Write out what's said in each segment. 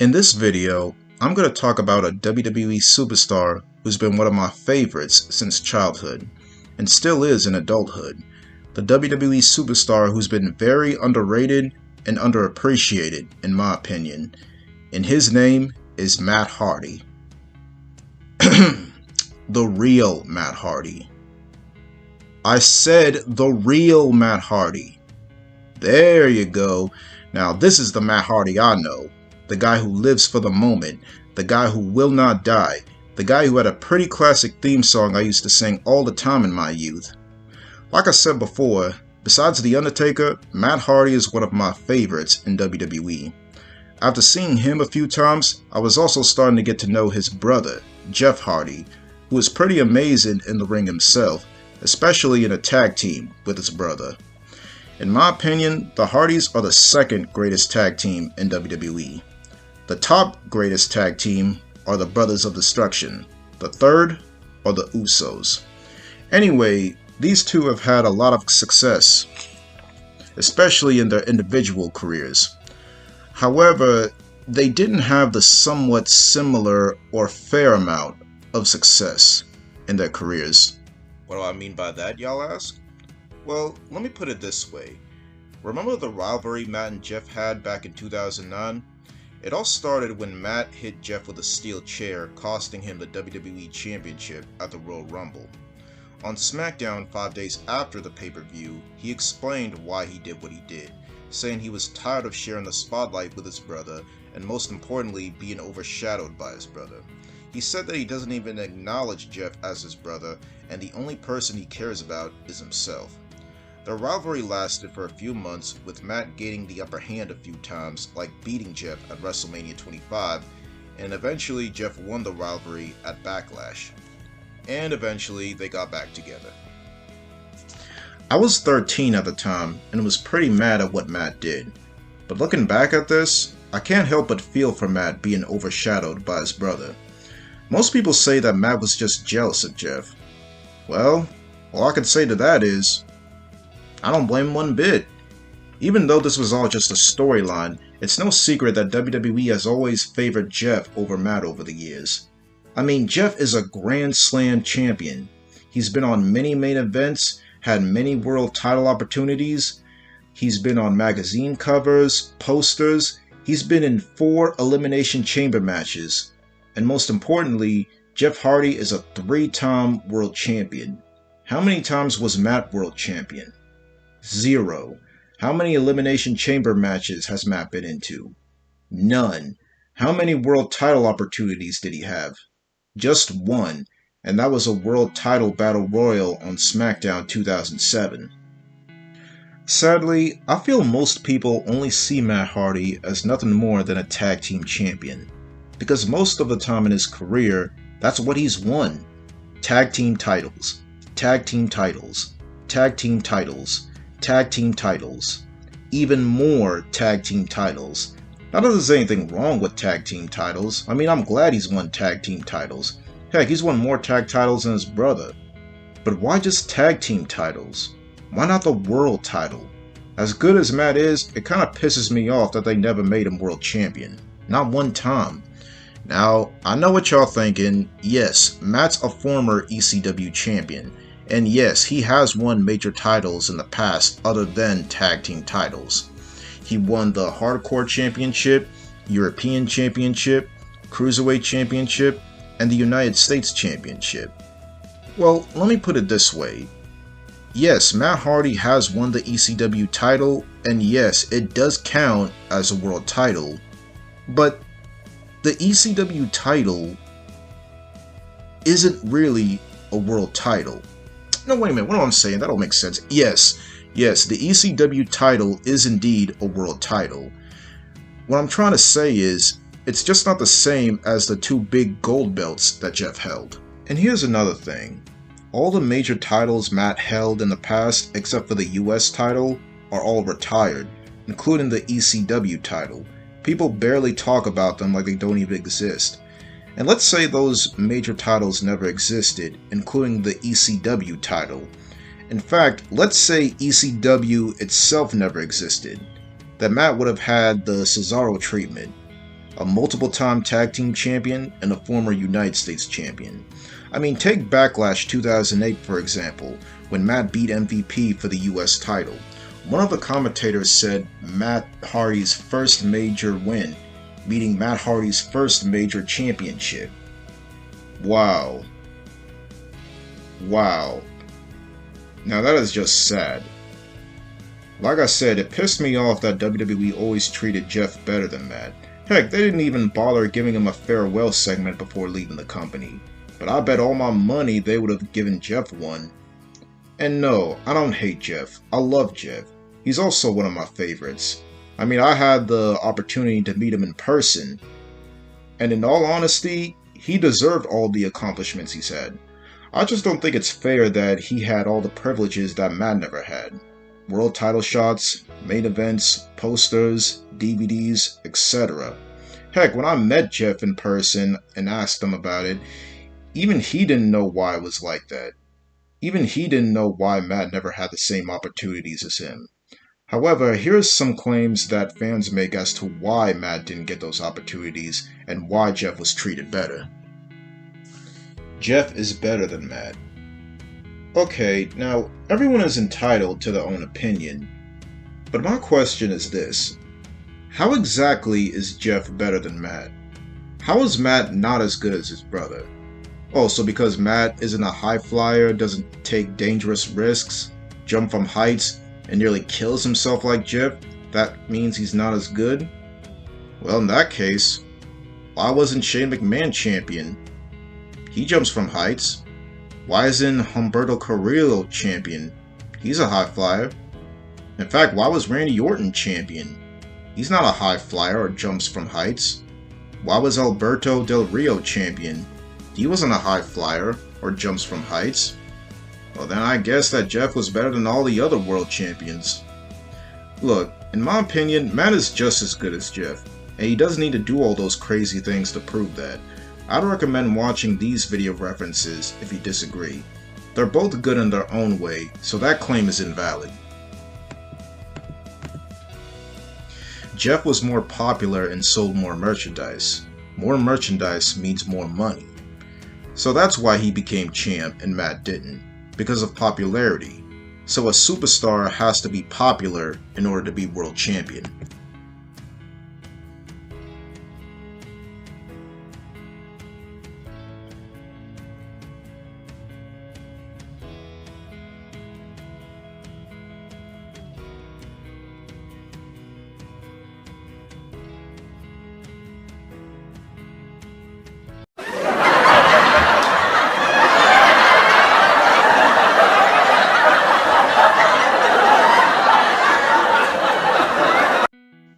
In this video, I'm going to talk about a WWE superstar who's been one of my favorites since childhood, and still is in adulthood. The WWE superstar who's been very underrated and underappreciated, in my opinion. And his name is Matt Hardy. The real Matt Hardy. I said the real Matt Hardy. There you go. Now this is the Matt Hardy I know. The guy who lives for the moment. The guy who will not die. The guy who had a pretty classic theme song I used to sing all the time in my youth. Like I said before, besides The Undertaker, Matt Hardy is one of my favorites in WWE. After seeing him a few times, I was also starting to get to know his brother, Jeff Hardy, who is pretty amazing in the ring himself, especially in a tag team with his brother. In my opinion, the Hardys are the second greatest tag team in WWE. The top greatest tag team are the Brothers of Destruction. The third are the Usos. Anyway, these two have had a lot of success, especially in their individual careers. However, they didn't have the somewhat similar or fair amount of success in their careers. What do I mean by that, y'all ask? Well, let me put it this way. Remember the rivalry Matt and Jeff had back in 2009? It all started when Matt hit Jeff with a steel chair, costing him the WWE Championship at the Royal Rumble. On SmackDown 5 days after the pay-per-view, he explained why he did what he did, saying he was tired of sharing the spotlight with his brother, and most importantly, being overshadowed by his brother. He said that he doesn't even acknowledge Jeff as his brother, and the only person he cares about is himself. The rivalry lasted for a few months, with Matt gaining the upper hand a few times, like beating Jeff at WrestleMania 25, and eventually Jeff won the rivalry at Backlash. And eventually they got back together. I was 13 at the time and was pretty mad at what Matt did. But looking back at this, I can't help but feel for Matt being overshadowed by his brother. Most people say that Matt was just jealous of Jeff. Well, all I can say to that is, I don't blame him one bit. Even though this was all just a storyline, it's no secret that WWE has always favored Jeff over Matt over the years. I mean, Jeff is a Grand Slam champion. He's been on many main events, had many world title opportunities. He's been on magazine covers, posters. He's been in 4 Elimination Chamber matches. And most importantly, Jeff Hardy is a 3-time world champion. How many times was Matt world champion? 0. How many Elimination Chamber matches has Matt been into? None. How many world title opportunities did he have? Just 1, and that was a world title battle royal on SmackDown 2007. Sadly, I feel most people only see Matt Hardy as nothing more than a tag team champion, because most of the time in his career, that's what he's won. Tag team titles, tag team titles, tag team titles, tag team titles, even more tag team titles. Not that there's anything wrong with tag team titles. I mean, I'm glad he's won tag team titles. Heck, he's won more tag titles than his brother. But why just tag team titles? Why not the world title? As good as Matt is, it kind of pisses me off that they never made him world champion. Not one time. Now, I know what y'all thinking. Yes, Matt's a former ECW champion. And yes, he has won major titles in the past other than tag team titles. He won the Hardcore Championship, European Championship, Cruiserweight Championship, and the United States Championship. Well, let me put it this way. Yes, Matt Hardy has won the ECW title, and yes, it does count as a world title, but the ECW title isn't really a world title. No, wait a minute, what am I saying? That don't make sense. Yes, the ECW title is indeed a world title. What I'm trying to say is, it's just not the same as the 2 big gold belts that Jeff held. And here's another thing. All the major titles Matt held in the past, except for the US title, are all retired, including the ECW title. People barely talk about them like they don't even exist. And let's say those major titles never existed, including the ECW title. In fact, let's say ECW itself never existed. That Matt would have had the Cesaro treatment. a multiple-time tag team champion, and a former United States champion. I mean, take Backlash 2008 for example, when Matt beat MVP for the US title. One of the commentators said Matt Hardy's first major win, meaning Matt Hardy's first major championship. Wow. Wow. Now that is just sad. Like I said, it pissed me off that WWE always treated Jeff better than Matt. Heck, they didn't even bother giving him a farewell segment before leaving the company. But I bet all my money they would have given Jeff one. And no, I don't hate Jeff. I love Jeff. He's also one of my favorites. I mean, I had the opportunity to meet him in person. And in all honesty, he deserved all the accomplishments he's had. I just don't think it's fair that he had all the privileges that Matt never had. World title shots, main events, posters, DVDs, etc. Heck, when I met Jeff in person and asked him about it, even he didn't know why it was like that. Even he didn't know why Matt never had the same opportunities as him. However, here's some claims that fans make as to why Matt didn't get those opportunities and why Jeff was treated better. Jeff is better than Matt. Okay, now, everyone is entitled to their own opinion, but my question is this. How exactly is Jeff better than Matt? How is Matt not as good as his brother? Oh, so because Matt isn't a high flyer, doesn't take dangerous risks, jump from heights, and nearly kills himself like Jeff, that means he's not as good? Well, in that case, why wasn't Shane McMahon champion? He jumps from heights. Why isn't Humberto Carrillo champion? He's a high flyer. In fact, why was Randy Orton champion? He's not a high flyer or jumps from heights. Why was Alberto Del Rio champion? He wasn't a high flyer or jumps from heights. Well, then I guess that Jeff was better than all the other world champions. Look, in my opinion, Matt is just as good as Jeff, and he doesn't need to do all those crazy things to prove that. I'd recommend watching these video references if you disagree. They're both good in their own way, so that claim is invalid. Jeff was more popular and sold more merchandise. More merchandise means more money. So that's why he became champ and Matt didn't, because of popularity. So a superstar has to be popular in order to be world champion.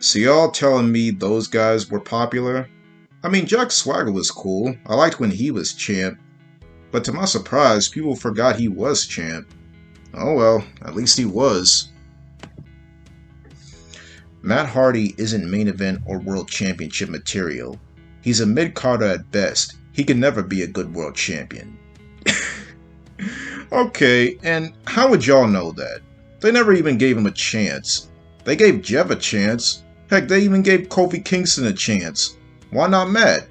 So y'all telling me those guys were popular? I mean, Jack Swagger was cool. I liked when he was champ. But to my surprise, people forgot he was champ. Oh well, at least he was. Matt Hardy isn't main event or world championship material. He's a mid-carder at best. He can never be a good world champion. Okay, and how would y'all know that? They never even gave him a chance. They gave Jeff a chance. Heck, they even gave Kofi Kingston a chance. Why not Matt?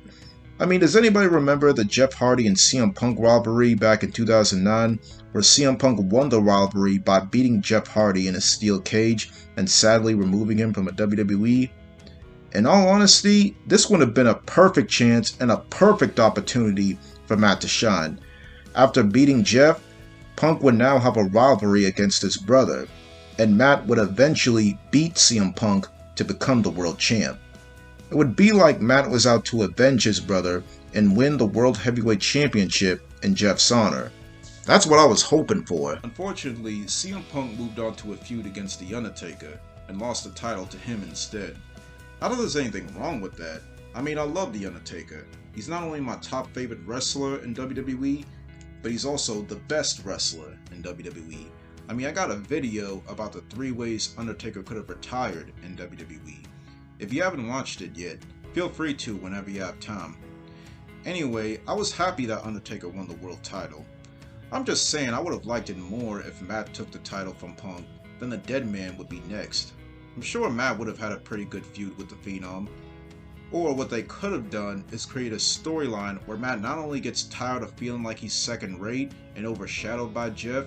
I mean, does anybody remember the Jeff Hardy and CM Punk rivalry back in 2009, where CM Punk won the rivalry by beating Jeff Hardy in a steel cage and sadly removing him from a WWE? In all honesty, this would have been a perfect chance and a perfect opportunity for Matt to shine. After beating Jeff, Punk would now have a rivalry against his brother, and Matt would eventually beat CM Punk to become the world champ. It would be like Matt was out to avenge his brother and win the World Heavyweight Championship in Jeff's honor. That's what I was hoping for. Unfortunately, CM Punk moved on to a feud against The Undertaker and lost the title to him instead. Not that there's anything wrong with that. I mean, I love The Undertaker. He's not only my top favorite wrestler in WWE, but he's also the best wrestler in WWE. I mean, I got a video about the 3 ways Undertaker could have retired in WWE. If you haven't watched it yet, feel free to whenever you have time. Anyway, I was happy that Undertaker won the world title. I'm just saying I would have liked it more if Matt took the title from Punk, then the Dead Man would be next. I'm sure Matt would have had a pretty good feud with the Phenom. Or what they could have done is create a storyline where Matt not only gets tired of feeling like he's second rate and overshadowed by Jeff,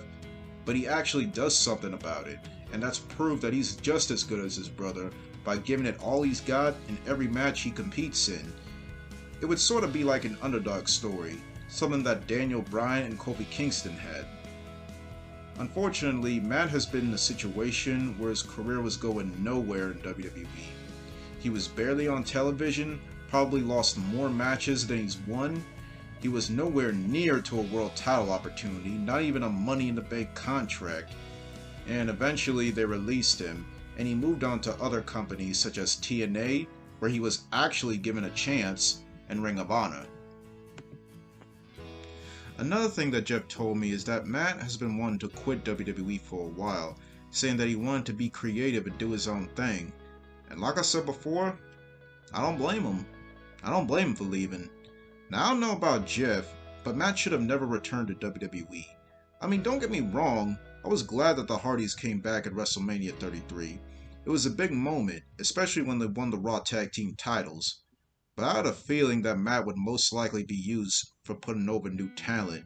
but he actually does something about it, and that's proof that he's just as good as his brother by giving it all he's got in every match he competes in. It would sort of be like an underdog story, something that Daniel Bryan and Kofi Kingston had. Unfortunately, Matt has been in a situation where his career was going nowhere in WWE. He was barely on television, probably lost more matches than he's won. He was nowhere near to a world title opportunity, not even a Money in the Bank contract. And eventually they released him, and he moved on to other companies such as TNA, where he was actually given a chance, and Ring of Honor. Another thing that Jeff told me is that Matt has been wanting to quit WWE for a while, saying that he wanted to be creative and do his own thing. And like I said before, I don't blame him. I don't blame him for leaving. Now I don't know about Jeff, but Matt should have never returned to WWE. I mean, don't get me wrong, I was glad that the Hardys came back at WrestleMania 33. It was a big moment, especially when they won the Raw Tag Team titles. But I had a feeling that Matt would most likely be used for putting over new talent.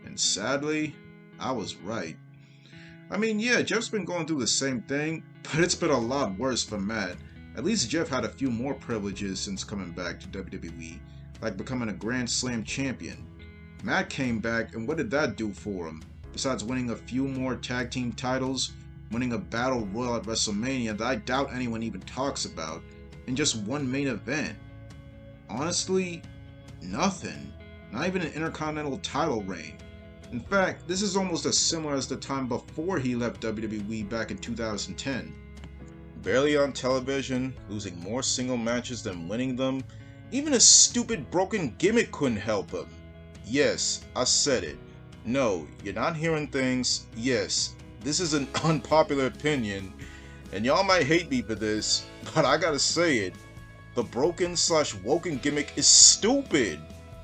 And sadly, I was right. I mean, yeah, Jeff's been going through the same thing, but it's been a lot worse for Matt. At least Jeff had a few more privileges since coming back to WWE, like becoming a Grand Slam champion. Matt came back, and what did that do for him? Besides winning a few more tag team titles, winning a battle royal at WrestleMania that I doubt anyone even talks about, and just one main event. Honestly, nothing. Not even an Intercontinental title reign. In fact, this is almost as similar as the time before he left WWE back in 2010. Barely on television, losing more single matches than winning them. Even a stupid broken gimmick couldn't help him. Yes, I said it. No, you're not hearing things. Yes, this is an unpopular opinion, and y'all might hate me for this, but I gotta say it. The broken/woken gimmick is stupid.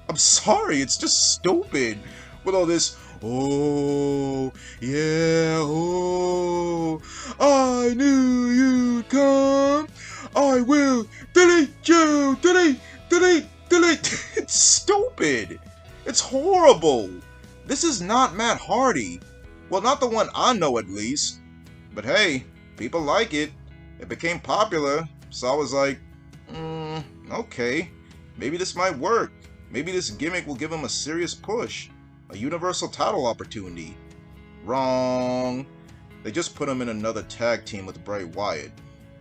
I'm sorry, it's just stupid. With all this, oh, yeah, oh, I knew you'd come. I will delete you, delete. It's stupid. It's horrible. This is not Matt Hardy. Well, not the one I know at least. But hey, people like it. It became popular, so I was like, okay, maybe this might work. Maybe this gimmick will give him a serious push. A universal title opportunity. Wrong. They just put him in another tag team with Bray Wyatt.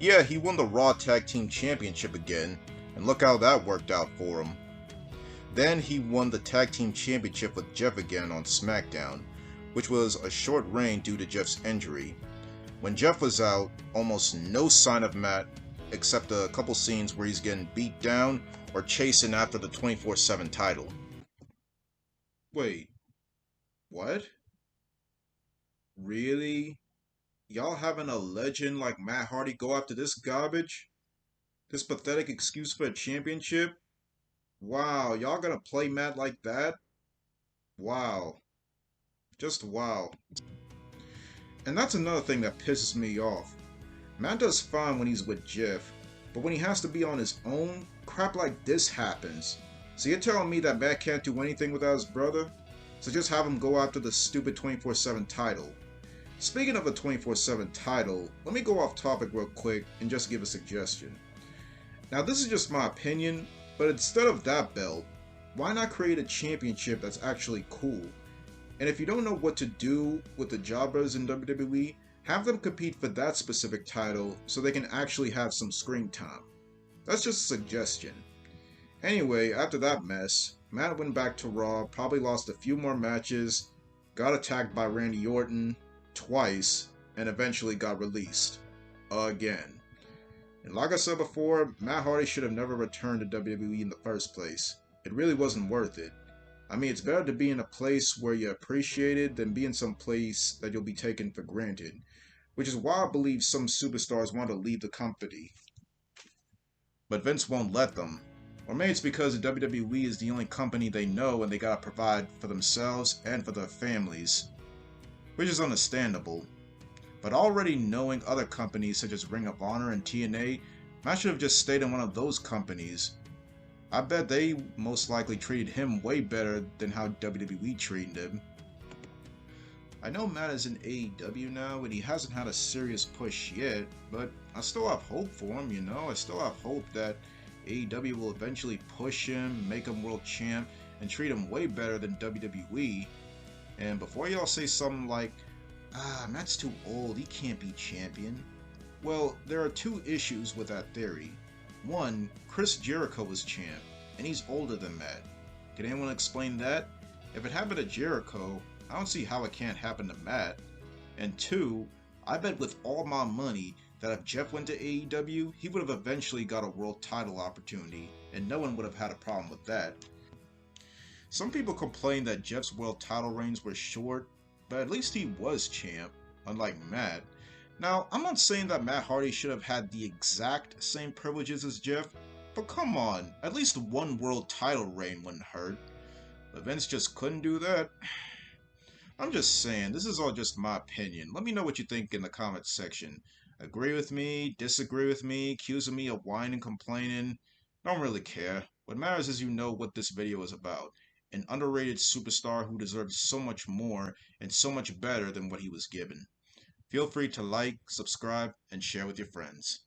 Yeah, he won the Raw Tag Team Championship again, and look how that worked out for him. Then he won the Tag Team Championship with Jeff again on SmackDown, which was a short reign due to Jeff's injury. When Jeff was out, almost no sign of Matt, except a couple scenes where he's getting beat down or chasing after the 24/7 title. Wait, what? Really? Y'all having a legend like Matt Hardy go after this garbage? This pathetic excuse for a championship? Wow, y'all gonna play Matt like that? Wow. Just wow. And that's another thing that pisses me off. Matt does fine when he's with Jeff, but when he has to be on his own, crap like this happens. So you're telling me that Matt can't do anything without his brother? So just have him go after the stupid 24/7 title. Speaking of a 24/7 title, let me go off topic real quick and just give a suggestion. Now this is just my opinion, but instead of that belt, why not create a championship that's actually cool? And if you don't know what to do with the jobbers in WWE, have them compete for that specific title so they can actually have some screen time. That's just a suggestion. Anyway, after that mess, Matt went back to Raw, probably lost a few more matches, got attacked by Randy Orton twice, and eventually got released. Again. And like I said before, Matt Hardy should have never returned to WWE in the first place. It really wasn't worth it. I mean, it's better to be in a place where you're appreciated than be in some place that you'll be taken for granted. Which is why I believe some superstars want to leave the company. But Vince won't let them. Or maybe it's because the WWE is the only company they know and they gotta provide for themselves and for their families. Which is understandable. But already knowing other companies such as Ring of Honor and TNA, Matt should have just stayed in one of those companies. I bet they most likely treated him way better than how WWE treated him. I know Matt is in AEW now and he hasn't had a serious push yet, but I still have hope for him, you know? I still have hope that AEW will eventually push him, make him world champ, and treat him way better than WWE. And before y'all say something like, Matt's too old, he can't be champion. Well, there are two issues with that theory. One, Chris Jericho was champ, and he's older than Matt. Can anyone explain that? If it happened to Jericho, I don't see how it can't happen to Matt. And two, I bet with all my money that if Jeff went to AEW, he would have eventually got a world title opportunity, and no one would have had a problem with that. Some people complain that Jeff's world title reigns were short, but at least he was champ, unlike Matt. Now, I'm not saying that Matt Hardy should have had the exact same privileges as Jeff, but come on, at least one world title reign wouldn't hurt. But Vince just couldn't do that. I'm just saying, this is all just my opinion. Let me know what you think in the comments section. Agree with me, disagree with me, accusing me of whining and complaining. Don't really care. What matters is you know what this video is about. An underrated superstar who deserves so much more and so much better than what he was given. Feel free to like, subscribe, and share with your friends.